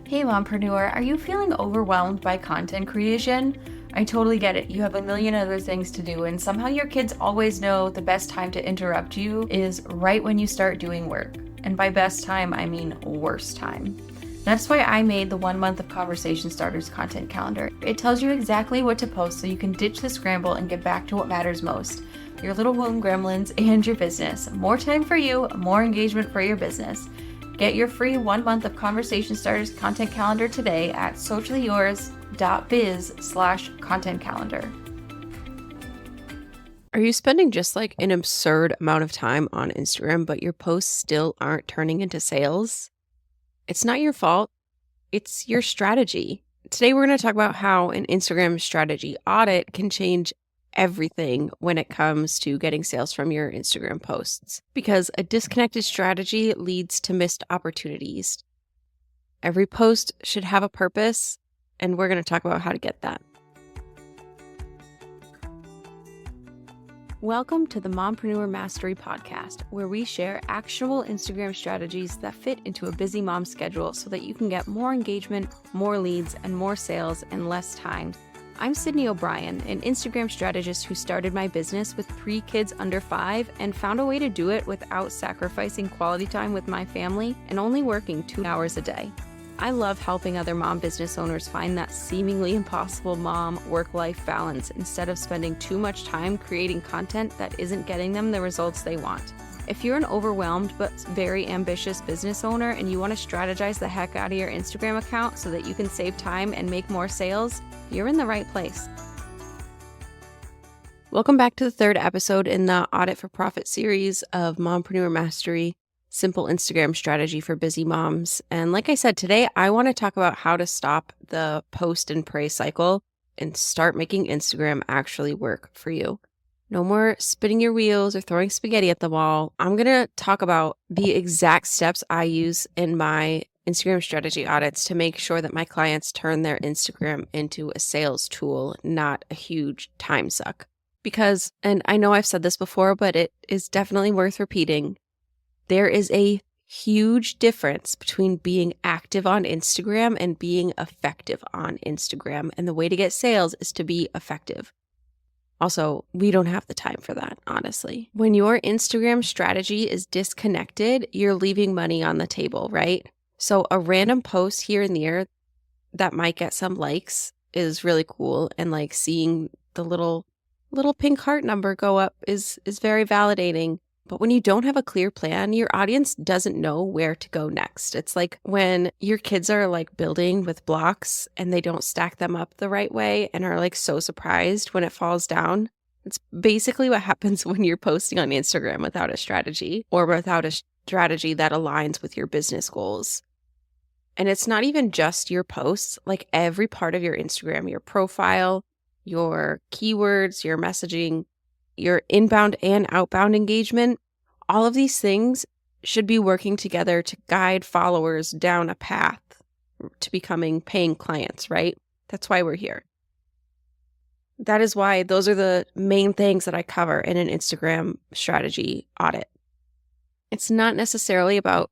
Hey Mompreneur, are you feeling overwhelmed by content creation? I totally get it. You have a million other things to do, and somehow your kids always know the best time to interrupt you is right when you start doing work. And by best time, I mean worst time. That's why I made the 1 month of Conversation Starters content calendar. It tells you exactly what to post so you can ditch the scramble and get back to what matters most. Your little womb gremlins and your business. More time for you, more engagement for your business. Get your free 1 month of Conversation Starters content calendar today at sociallyyours.biz/content calendar. Are you spending just like an absurd amount of time on Instagram, but your posts still aren't turning into sales? It's not your fault. It's your strategy. Today, we're going to talk about how an Instagram strategy audit can change everything when it comes to getting sales from your Instagram posts, because a disconnected strategy leads to missed opportunities. Every post should have a purpose, and we're going to talk about how to get that. Welcome to the Mompreneur Mastery Podcast, where we share actionable Instagram strategies that fit into a busy mom schedule so that you can get more engagement, more leads, and more sales in less time. I'm Sydney O'Brien, an Instagram strategist who started my business with 3 kids under 5 and found a way to do it without sacrificing quality time with my family and only working 2 hours a day. I love helping other mom business owners find that seemingly impossible mom work-life balance instead of spending too much time creating content that isn't getting them the results they want. If you're an overwhelmed but very ambitious business owner and you want to strategize the heck out of your Instagram account so that you can save time and make more sales, you're in the right place. Welcome back to the 3rd episode in the Audit for Profit series of Mompreneur Mastery, Simple Instagram Strategy for Busy Moms. And like I said, today I want to talk about how to stop the post and pray cycle and start making Instagram actually work for you. No more spinning your wheels or throwing spaghetti at the wall. I'm going to talk about the exact steps I use in my Instagram strategy audits to make sure that my clients turn their Instagram into a sales tool, not a huge time suck. Because, and I know I've said this before, but it is definitely worth repeating, there is a huge difference between being active on Instagram and being effective on Instagram. And the way to get sales is to be effective. Also, we don't have the time for that, honestly. When your Instagram strategy is disconnected, you're leaving money on the table, right? So a random post here and there that might get some likes is really cool. And like seeing the little pink heart number go up is very validating. But when you don't have a clear plan, your audience doesn't know where to go next. It's like when your kids are like building with blocks and they don't stack them up the right way and are like so surprised when it falls down. It's basically what happens when you're posting on Instagram without a strategy or without a strategy that aligns with your business goals. And it's not even just your posts, like every part of your Instagram, your profile, your keywords, your messaging, your inbound and outbound engagement, all of these things should be working together to guide followers down a path to becoming paying clients, right? That's why we're here. That is why those are the main things that I cover in an Instagram strategy audit. It's not necessarily about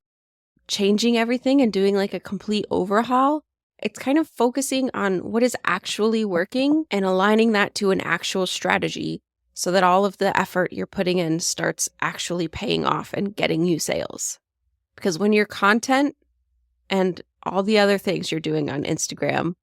changing everything and doing like a complete overhaul. It's kind of focusing on what is actually working and aligning that to an actual strategy so that all of the effort you're putting in starts actually paying off and getting you sales. Because when your content and all the other things you're doing on Instagram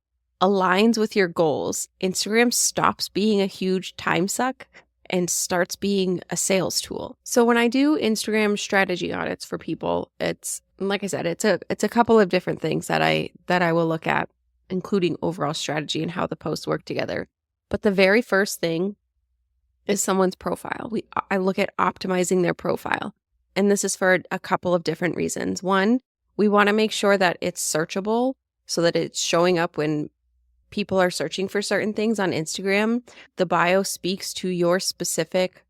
aligns with your goals, Instagram stops being a huge time suck and starts being a sales tool. So when I do Instagram strategy audits for people, it's like I said, it's a couple of different things that I will look at, including overall strategy and how the posts work together. But the very first thing is someone's profile. I look at optimizing their profile. And this is for a couple of different reasons. One, we want to make sure that it's searchable so that it's showing up when people are searching for certain things on Instagram. The bio speaks to your specific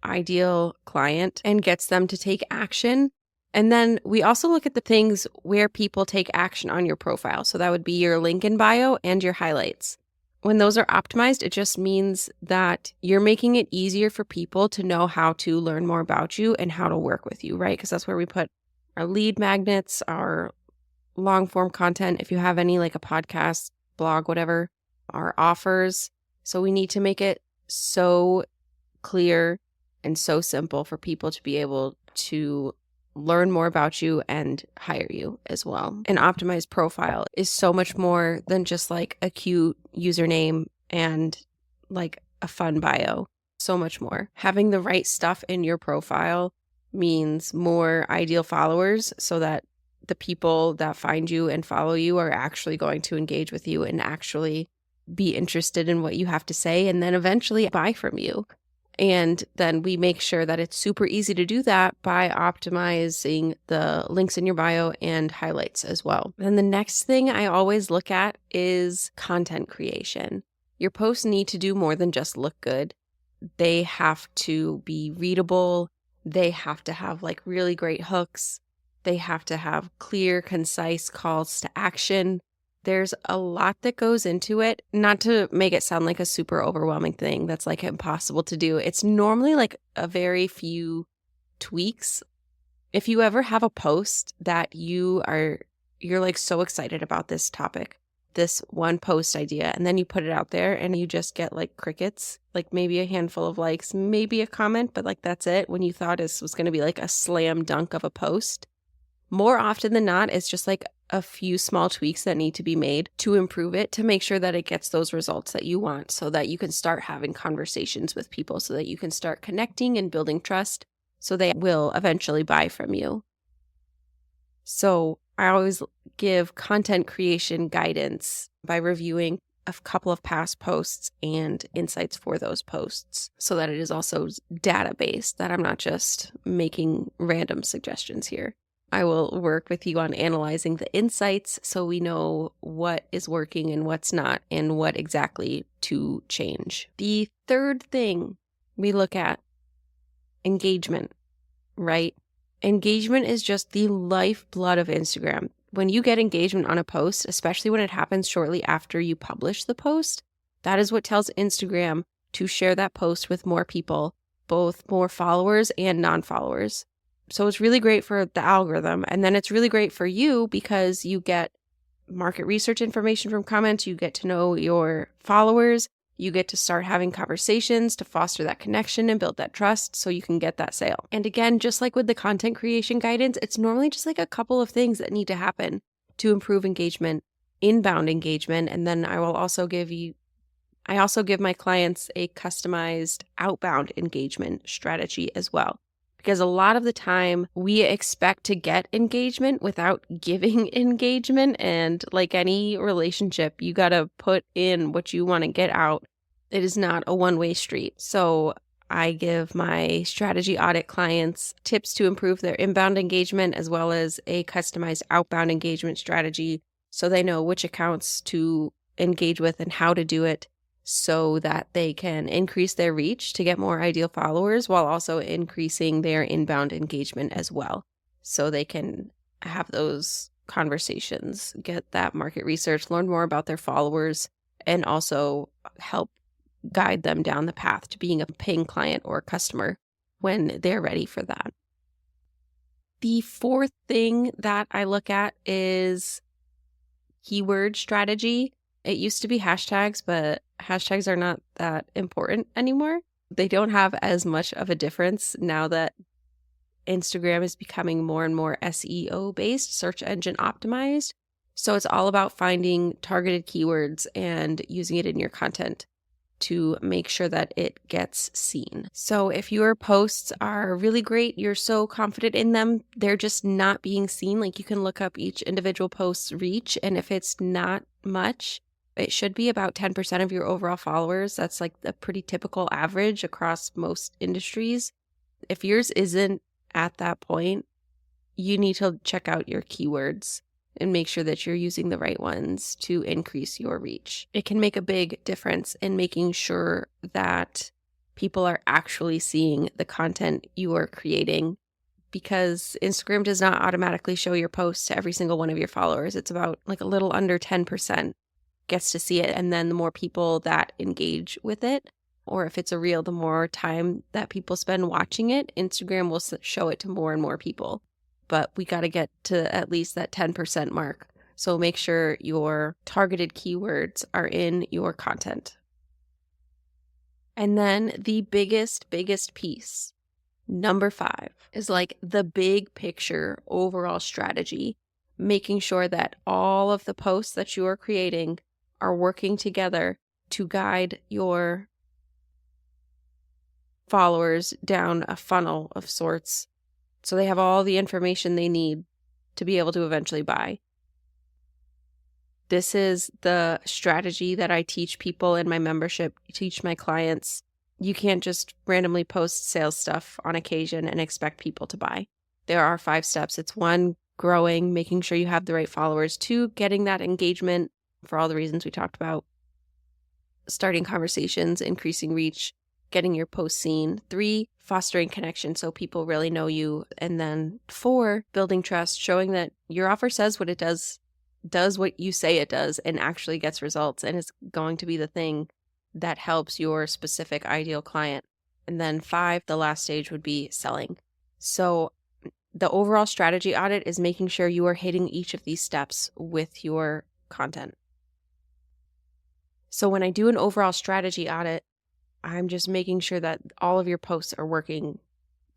ideal client and gets them to take action. And then we also look at the things where people take action on your profile. So that would be your link in bio and your highlights. When those are optimized, it just means that you're making it easier for people to know how to learn more about you and how to work with you, right? Because that's where we put our lead magnets, our long form content, if you have any, like a podcast, blog, whatever, are offers. So we need to make it so clear and so simple for people to be able to learn more about you and hire you as well. An optimized profile is so much more than just like a cute username and like a fun bio. So much more. Having the right stuff in your profile means more ideal followers, so that the people that find you and follow you are actually going to engage with you and actually be interested in what you have to say, and then eventually buy from you. And then we make sure that it's super easy to do that by optimizing the links in your bio and highlights as well. Then the next thing I always look at is content creation. Your posts need to do more than just look good. They have to be readable. They have to have like really great hooks. They have to have clear, concise calls to action. There's a lot that goes into it, not to make it sound like a super overwhelming thing that's like impossible to do. It's normally like a very few tweaks. If you ever have a post that you're like so excited about this topic, this one post idea, and then you put it out there and you just get like crickets, like maybe a handful of likes, maybe a comment, but like that's it, when you thought this was going to be like a slam dunk of a post. More often than not, it's just like a few small tweaks that need to be made to improve it, to make sure that it gets those results that you want, so that you can start having conversations with people, so that you can start connecting and building trust, so they will eventually buy from you. So I always give content creation guidance by reviewing a couple of past posts and insights for those posts, so that it is also data-based, that I'm not just making random suggestions here. I will work with you on analyzing the insights so we know what is working and what's not, and what exactly to change. The third thing we look at, engagement, right? Engagement is just the lifeblood of Instagram. When you get engagement on a post, especially when it happens shortly after you publish the post, that is what tells Instagram to share that post with more people, both more followers and non-followers. So it's really great for the algorithm. And then it's really great for you because you get market research information from comments. You get to know your followers. You get to start having conversations to foster that connection and build that trust so you can get that sale. And again, just like with the content creation guidance, it's normally just like a couple of things that need to happen to improve engagement, inbound engagement. And then I also give my clients a customized outbound engagement strategy as well. Because a lot of the time we expect to get engagement without giving engagement. And like any relationship, you got to put in what you want to get out. It is not a one-way street. So I give my strategy audit clients tips to improve their inbound engagement, as well as a customized outbound engagement strategy, so they know which accounts to engage with and how to do it, so that they can increase their reach to get more ideal followers, while also increasing their inbound engagement as well. So they can have those conversations, get that market research, learn more about their followers, and also help guide them down the path to being a paying client or customer when they're ready for that. The fourth thing that I look at is keyword strategy. It used to be hashtags, but hashtags are not that important anymore. They don't have as much of a difference now that Instagram is becoming more and more SEO based, search engine optimized. So it's all about finding targeted keywords and using it in your content to make sure that it gets seen. So if your posts are really great, you're so confident in them, they're just not being seen. Like, you can look up each individual post's reach, and if it's not much, it should be about 10% of your overall followers. That's like a pretty typical average across most industries. If yours isn't at that point, you need to check out your keywords and make sure that you're using the right ones to increase your reach. It can make a big difference in making sure that people are actually seeing the content you are creating, because Instagram does not automatically show your posts to every single one of your followers. It's about like a little under 10% gets to see it. And then the more people that engage with it, or if it's a reel, the more time that people spend watching it, Instagram will show it to more and more people. But we got to get to at least that 10% mark So make sure your targeted keywords are in your content. And then the biggest piece, number 5, is like the big picture overall strategy, making sure that all of the posts that you are creating are working together to guide your followers down a funnel of sorts so they have all the information they need to be able to eventually buy. This is the strategy that I teach people in my membership, teach my clients. You can't just randomly post sales stuff on occasion and expect people to buy. There are 5 steps. It's 1, growing, making sure you have the right followers. 2, getting that engagement for all the reasons we talked about. Starting conversations, increasing reach, getting your posts seen. 3, fostering connection so people really know you. And then 4, building trust, showing that your offer says what it does what you say it does, and actually gets results and is going to be the thing that helps your specific ideal client. And then 5, the last stage would be selling. So the overall strategy audit is making sure you are hitting each of these steps with your content. So when I do an overall strategy audit, I'm just making sure that all of your posts are working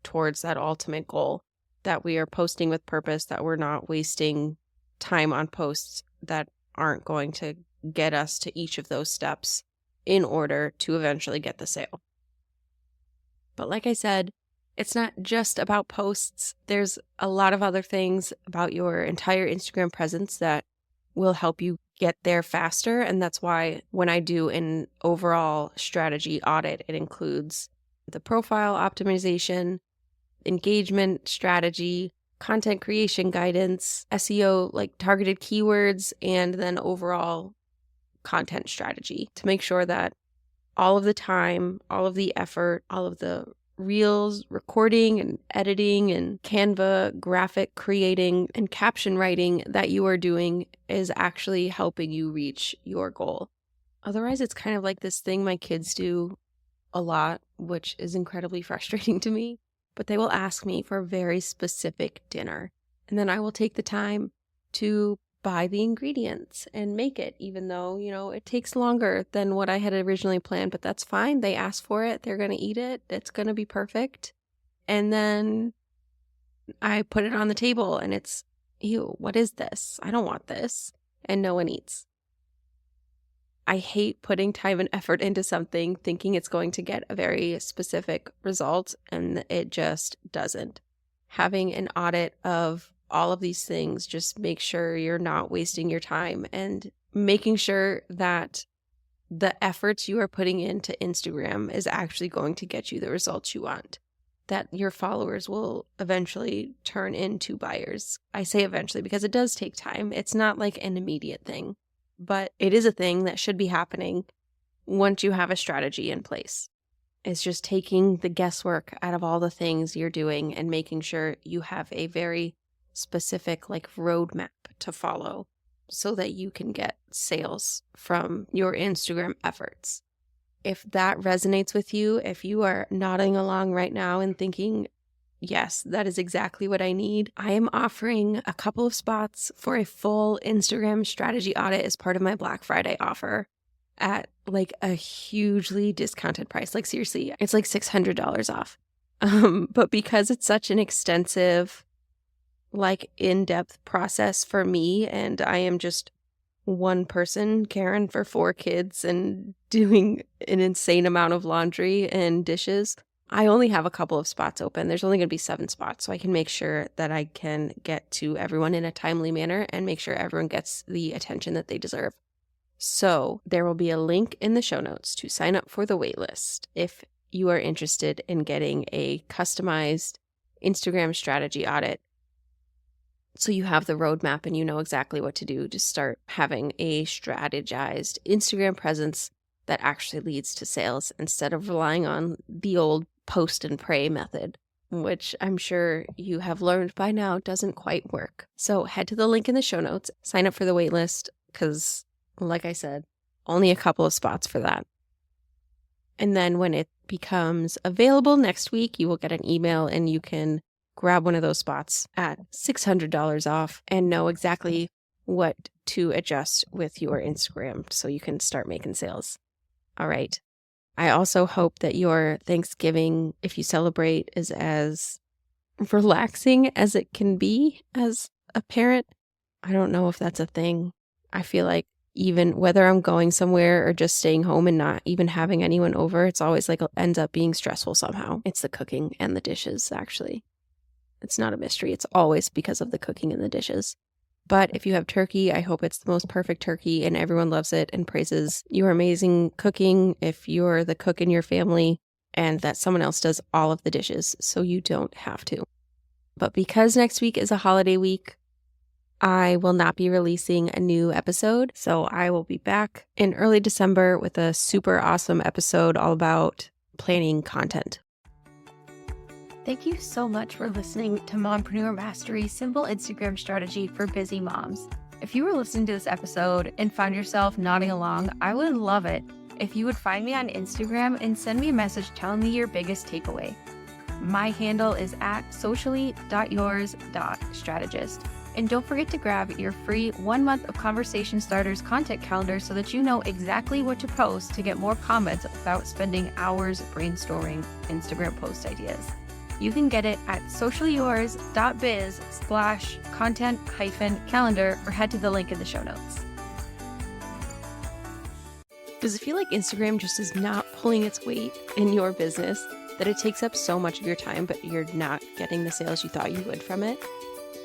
towards that ultimate goal, that we are posting with purpose, that we're not wasting time on posts that aren't going to get us to each of those steps in order to eventually get the sale. But like I said, it's not just about posts. There's a lot of other things about your entire Instagram presence that will help you get there faster. And that's why when I do an overall strategy audit, it includes the profile optimization, engagement strategy, content creation guidance, SEO, like targeted keywords, and then overall content strategy to make sure that all of the time, all of the effort, all of the reels, recording and editing and Canva graphic creating and caption writing that you are doing is actually helping you reach your goal. Otherwise, it's kind of like this thing my kids do a lot, which is incredibly frustrating to me. But they will ask me for a very specific dinner. And then I will take the time to buy the ingredients and make it, even though, it takes longer than what I had originally planned. But that's fine. They asked for it. They're going to eat it. It's going to be perfect. And then I put it on the table and it's, ew, what is this? I don't want this. And no one eats. I hate putting time and effort into something thinking it's going to get a very specific result, and it just doesn't. Having an audit of all of these things, just make sure you're not wasting your time and making sure that the efforts you are putting into Instagram is actually going to get you the results you want, that your followers will eventually turn into buyers. I say eventually because it does take time. It's not like an immediate thing. But it is a thing that should be happening once you have a strategy in place. It's just taking the guesswork out of all the things you're doing and making sure you have a very specific roadmap to follow so that you can get sales from your Instagram efforts. If that resonates with you, if you are nodding along right now and thinking, yes, that is exactly what I need, I am offering a couple of spots for a full Instagram strategy audit as part of my Black Friday offer at a hugely discounted price. Seriously, it's $600 off. But because it's such an extensive, in-depth process for me, and I am just one person, Karen, for 4 kids and doing an insane amount of laundry and dishes, I only have a couple of spots open. There's only going to be 7 spots, so I can make sure that I can get to everyone in a timely manner and make sure everyone gets the attention that they deserve. So there will be a link in the show notes to sign up for the waitlist if you are interested in getting a customized Instagram strategy audit. So you have the roadmap and you know exactly what to do to start having a strategized Instagram presence that actually leads to sales instead of relying on the old post and pray method, which I'm sure you have learned by now doesn't quite work. So head to the link in the show notes, sign up for the waitlist, because like I said, only a couple of spots for that. And then when it becomes available next week, you will get an email and you can grab one of those spots at $600 off and know exactly what to adjust with your Instagram so you can start making sales. All right. I also hope that your Thanksgiving, if you celebrate, is as relaxing as it can be as a parent. I don't know if that's a thing. I feel like even whether I'm going somewhere or just staying home and not even having anyone over, it's always like it ends up being stressful somehow. It's the cooking and the dishes, actually. It's not a mystery. It's always because of the cooking and the dishes. But if you have turkey, I hope it's the most perfect turkey and everyone loves it and praises your amazing cooking if you're the cook in your family, and that someone else does all of the dishes so you don't have to. But because next week is a holiday week, I will not be releasing a new episode. So I will be back in early December with a super awesome episode all about planning content. Thank you so much for listening to Mompreneur Mastery, Simple Instagram Strategy for Busy Moms. If you were listening to this episode and found yourself nodding along, I would love it if you would find me on Instagram and send me a message telling me your biggest takeaway. My handle is @socially.yours.strategist. And don't forget to grab your free 1 month of Conversation Starters content calendar so that you know exactly what to post to get more comments without spending hours brainstorming Instagram post ideas. You can get it at sociallyyours.biz/content-calendar or head to the link in the show notes. Does it feel like Instagram just is not pulling its weight in your business, that it takes up so much of your time, but you're not getting the sales you thought you would from it?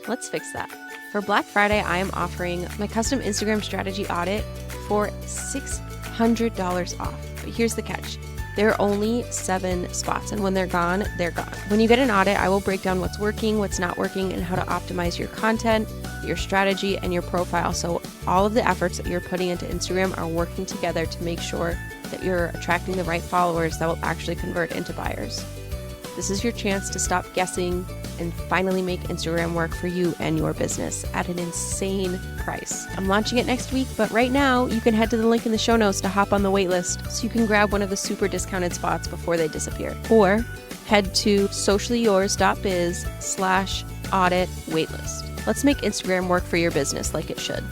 Let's fix that. For Black Friday, I am offering my custom Instagram strategy audit for $600 off. But here's the catch. There are only 7 spots, and when they're gone, they're gone. When you get an audit, I will break down what's working, what's not working, and how to optimize your content, your strategy, and your profile. So all of the efforts that you're putting into Instagram are working together to make sure that you're attracting the right followers that will actually convert into buyers. This is your chance to stop guessing and finally make Instagram work for you and your business at an insane price. I'm launching it next week, but right now you can head to the link in the show notes to hop on the waitlist so you can grab one of the super discounted spots before they disappear. Or head to sociallyyours.biz/audit waitlist. Let's make Instagram work for your business like it should.